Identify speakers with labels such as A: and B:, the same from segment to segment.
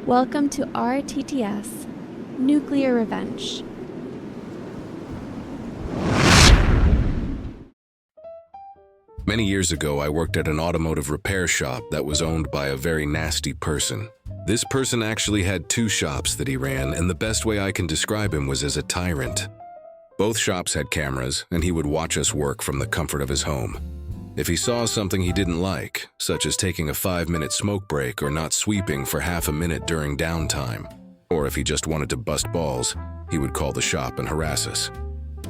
A: Welcome to RTTS, Nuclear Revenge.
B: Many years ago, I worked at an automotive repair shop that was owned by a very nasty person. This person actually had two shops that he ran, and the best way I can describe him was as a tyrant. Both shops had cameras, and he would watch us work from the comfort of his home. If he saw something he didn't like, such as taking a 5-minute smoke break or not sweeping for half a minute during downtime, or if he just wanted to bust balls, he would call the shop and harass us.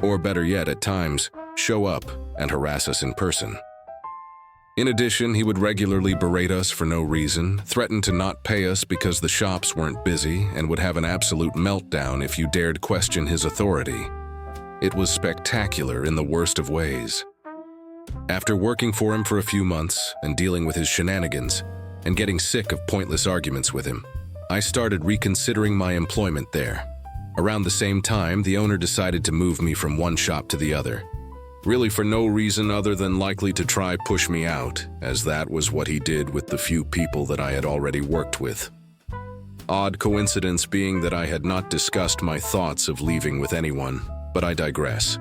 B: Or better yet, at times, show up and harass us in person. In addition, he would regularly berate us for no reason, threaten to not pay us because the shops weren't busy, and would have an absolute meltdown if you dared question his authority. It was spectacular in the worst of ways. After working for him for a few months and dealing with his shenanigans and getting sick of pointless arguments with him, I started reconsidering my employment there. Around the same time, the owner decided to move me from one shop to the other. Really for no reason other than likely to try push me out, as that was what he did with the few people that I had already worked with. Odd coincidence being that I had not discussed my thoughts of leaving with anyone, but I digress.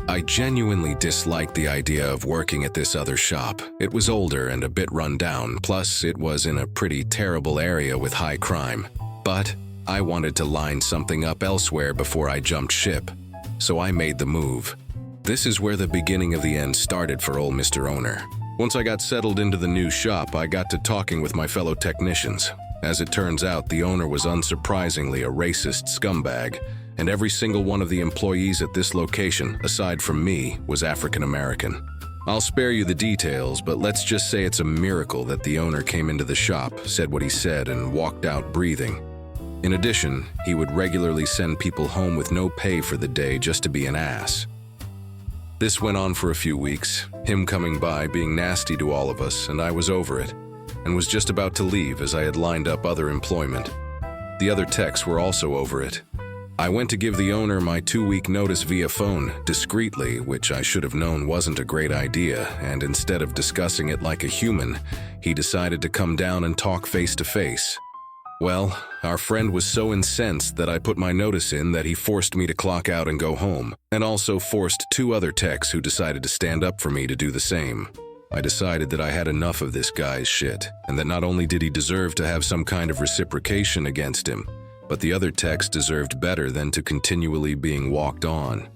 B: I genuinely disliked the idea of working at this other shop. It was older and a bit run down, plus it was in a pretty terrible area with high crime. But I wanted to line something up elsewhere before I jumped ship, so I made the move. This is where the beginning of the end started for old Mr. Owner. Once I got settled into the new shop, I got to talking with my fellow technicians. As it turns out, the owner was unsurprisingly a racist scumbag, and every single one of the employees at this location, aside from me, was African American. I'll spare you the details, but let's just say it's a miracle that the owner came into the shop, said what he said, and walked out breathing. In addition, he would regularly send people home with no pay for the day just to be an ass. This went on for a few weeks, him coming by, being nasty to all of us, and I was over it, and was just about to leave as I had lined up other employment. The other techs were also over it. I went to give the owner my 2-week notice via phone, discreetly, which I should have known wasn't a great idea, and instead of discussing it like a human, he decided to come down and talk face to face. Well, our friend was so incensed that I put my notice in that he forced me to clock out and go home, and also forced 2 other techs who decided to stand up for me to do the same. I decided that I had enough of this guy's shit, and that not only did he deserve to have some kind of reciprocation against him, but the other techs deserved better than to continually being walked on.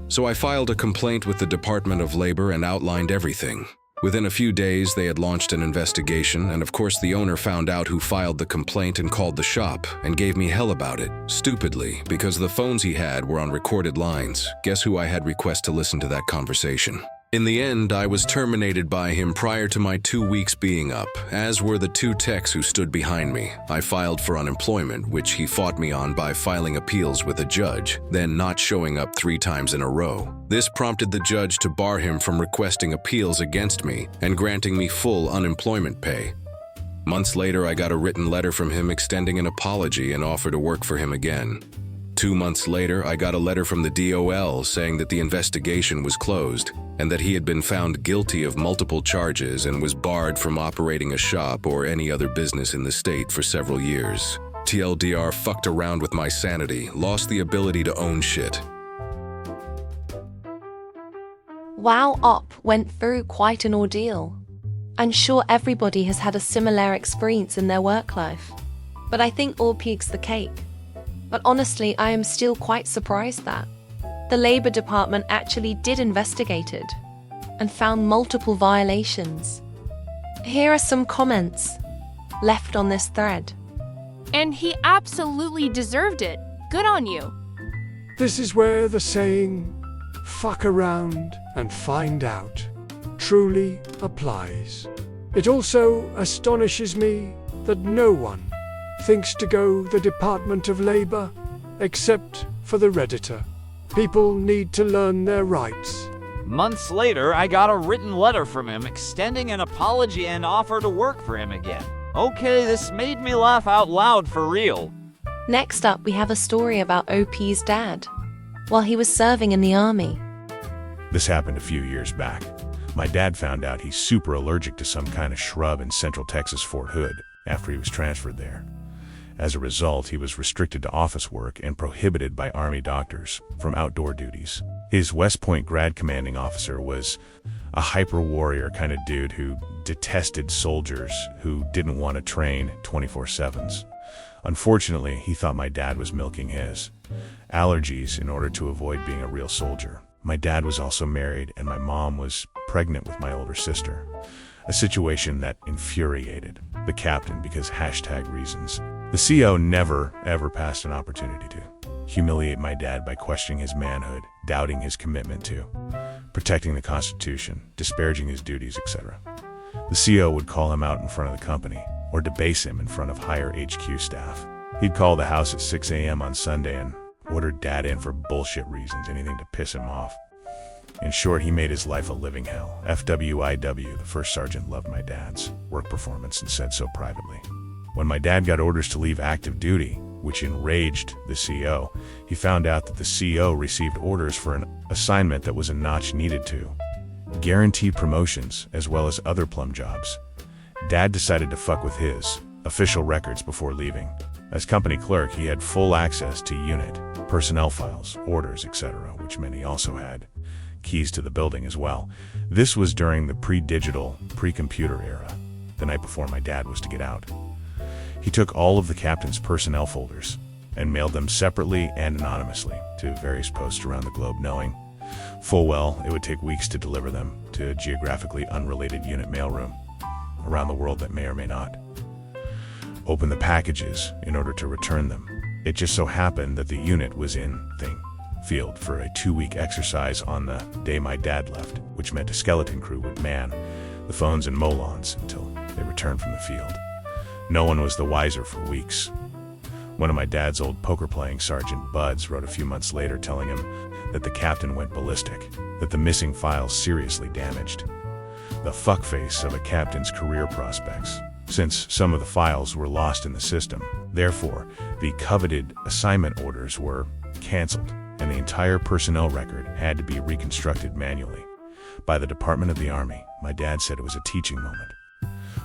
B: So I filed a complaint with the Department of Labor and outlined everything. Within a few days, they had launched an investigation, and of course the owner found out who filed the complaint and called the shop, and gave me hell about it, stupidly, because the phones he had were on recorded lines. Guess who I had request to listen to that conversation? In the end, I was terminated by him prior to my 2 weeks being up, as were the 2 techs who stood behind me. I filed for unemployment, which he fought me on by filing appeals with a judge, then not showing up 3 times in a row. This prompted the judge to bar him from requesting appeals against me and granting me full unemployment pay. Months later, I got a written letter from him extending an apology and offer to work for him again. 2 months later, I got a letter from the DOL saying that the investigation was closed and that he had been found guilty of multiple charges and was barred from operating a shop or any other business in the state for several years. TLDR fucked around with my sanity, lost the ability to own shit.
C: Wow Op went through quite an ordeal. I'm sure everybody has had a similar experience in their work life, but I think all peaks the cake. But honestly, I am still quite surprised that the Labor Department actually did investigate it and found multiple violations. Here are some comments left on this thread.
D: And he absolutely deserved it. Good on you.
E: This is where the saying, fuck around and find out, truly applies. It also astonishes me that no one thinks to go the Department of Labor, except for the Redditor. People need to learn their rights.
F: Months later, I got a written letter from him extending an apology and offer to work for him again. Okay, this made me laugh out loud for real.
C: Next up, we have a story about OP's dad while he was serving in the army.
G: This happened a few years back. My dad found out he's super allergic to some kind of shrub in Central Texas Fort Hood after he was transferred there. As a result, he was restricted to office work and prohibited by Army doctors from outdoor duties. His West Point grad commanding officer was a hyper-warrior kind of dude who detested soldiers who didn't want to train 24/7s. Unfortunately, he thought my dad was milking his allergies in order to avoid being a real soldier. My dad was also married, and my mom was pregnant with my older sister, a situation that infuriated the captain because #reasons. The CO never, ever passed an opportunity to humiliate my dad by questioning his manhood, doubting his commitment to protecting the Constitution, disparaging his duties, etc. The CO would call him out in front of the company, or debase him in front of higher HQ staff. He'd call the house at 6 a.m. on Sunday and order Dad in for bullshit reasons, anything to piss him off. In short, he made his life a living hell. FWIW, the first sergeant loved my dad's work performance and said so privately. When my dad got orders to leave active duty, which enraged the CO, he found out that the CO received orders for an assignment that was a notch needed to guarantee promotions as well as other plum jobs. Dad decided to fuck with his official records before leaving. As company clerk, he had full access to unit, personnel files, orders, etc., which meant he also had keys to the building as well. This was during the pre-digital, pre-computer era, the night before my dad was to get out. He took all of the captain's personnel folders and mailed them separately and anonymously to various posts around the globe, knowing full well it would take weeks to deliver them to a geographically unrelated unit mailroom around the world that may or may not open the packages in order to return them. It just so happened that the unit was in field for a 2-week exercise on the day my dad left, which meant a skeleton crew would man the phones and molons until they returned from the field. No one was the wiser for weeks. One of my dad's old poker-playing Sergeant Buds wrote a few months later telling him that the captain went ballistic, that the missing files seriously damaged the fuckface of a captain's career prospects, since some of the files were lost in the system. Therefore, the coveted assignment orders were canceled, and the entire personnel record had to be reconstructed manually by the Department of the Army. My dad said it was a teaching moment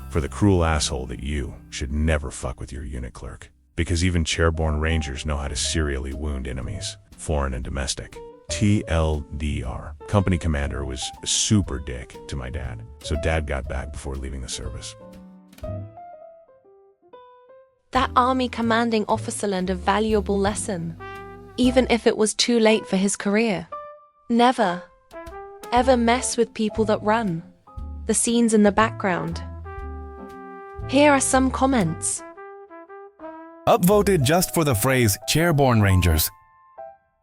G: for the cruel asshole that you should never fuck with your unit clerk, because even chairborne rangers know how to serially wound enemies, foreign and domestic. TLDR. Company commander was a super dick to my dad, so Dad got back before leaving the service.
C: That army commanding officer learned a valuable lesson, even if it was too late for his career. Never, ever mess with people that run the scenes in the background. Here are some comments.
H: Upvoted just for the phrase chairborne rangers.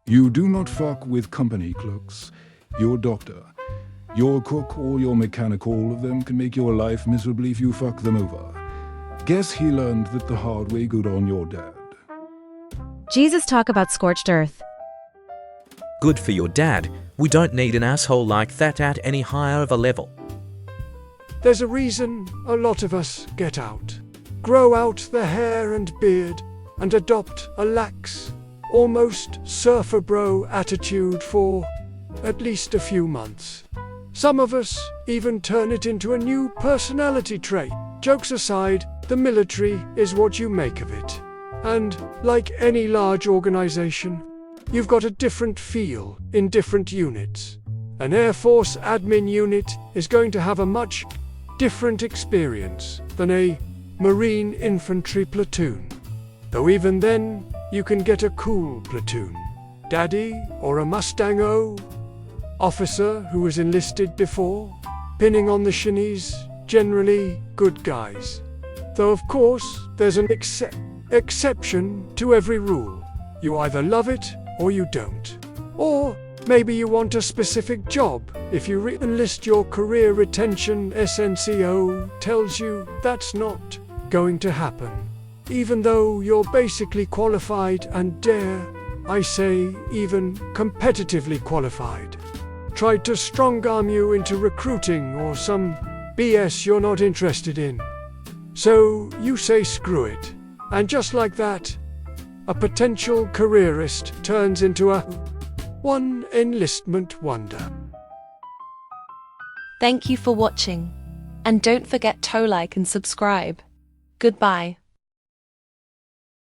I: You do not fuck with company clerks. Your doctor, your cook, or your mechanic, all of them can make your life miserable if you fuck them over. Guess he learned that the hard way. Good on your dad.
J: Jesus talk about scorched earth.
K: Good for your dad. We don't need an asshole like that at any higher of a level.
E: There's a reason a lot of us get out, grow out the hair and beard, and adopt a lax, almost surfer bro attitude for at least a few months. Some of us even turn it into a new personality trait. Jokes aside, the military is what you make of it. And like any large organization, you've got a different feel in different units. An Air Force admin unit is going to have a much different experience than a Marine infantry platoon. Though even then, you can get a cool platoon. Daddy or a Mustang-O officer who was enlisted before, pinning on the shinnies, generally good guys. Though of course, there's an exception to every rule. You either love it or you don't. Or maybe you want a specific job. If you re-enlist, your career retention SNCO tells you that's not going to happen. Even though you're basically qualified and dare I say even competitively qualified. Tried to strong-arm you into recruiting or some BS you're not interested in. So you say screw it. And just like that, a potential careerist turns into a one enlistment wonder.
C: Thank you for watching. And don't forget to like and subscribe. Goodbye.